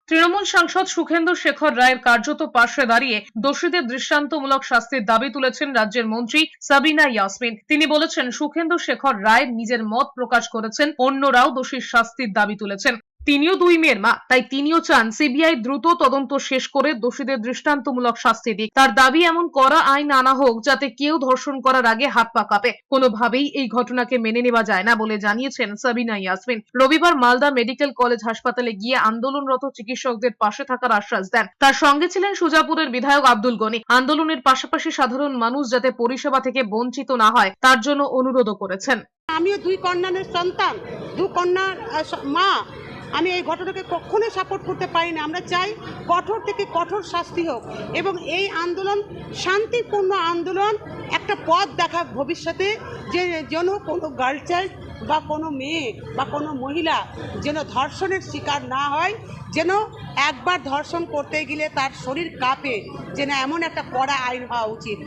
তৃণমূল সাংসদ সুখেন্দু শেখর রায়ের কার্যত পাশে দাঁড়িয়ে দোষীদের দৃষ্টান্তমূলক শাস্তির দাবি তুলেছেন রাজ্যের মন্ত্রী সাবিনা ইয়াসমিন। তিনি বলেছেন, সুখেন্দু শেখর রায় নিজের মত প্রকাশ করেছেন, অন্যরাও দোষীর শাস্তির দাবি তুলেছেন। তিনিও দুই মেয়ের মা, তাই তিনিও চান সিবিআই দ্রুত তদন্ত শেষ করে দোষীদের দৃষ্টান্তমূলক শাস্তি দিক। তার দাবি, এমন কড়া আইন আনা হোক যাতে কেউ ধর্ষণ করার আগে হাত পা কাঁপে। কোনোভাবেই এই ঘটনাকে মেনে নেওয়া যায় না বলে জানিয়েছেন সাবিনা ইয়াসমিন। রবিবার মালদা মেডিকেল কলেজ হাসপাতালে গিয়ে আন্দোলনরত চিকিৎসকদের পাশে থাকার আশ্বাস দেন। তার সঙ্গে ছিলেন সুজাপুরের বিধায়ক আব্দুল গনি। আন্দোলনের পাশাপাশি সাধারণ মানুষ যাতে পরিষেবা থেকে বঞ্চিত না হয় তার জন্য অনুরোধও করেছেন। আমিও দুই কন্যার সন্তান, দুই কন্যার মা। আমি এই ঘটনাকে কখনোই সাপোর্ট করতে পারি না। আমরা চাই কঠোর থেকে কঠোর শাস্তি হোক এবং এই আন্দোলন শান্তিপূর্ণ আন্দোলন একটা পথ দেখা ভবিষ্যতে, যে যেন কোনো গার্ল চাইল্ড বা কোনো মেয়ে বা কোনো মহিলা যেন ধর্ষণের শিকার না হয়, যেন একবার ধর্ষণ করতে গেলে তার শরীর কাঁপে, যেন এমন একটা কড়া আইন হওয়া উচিত।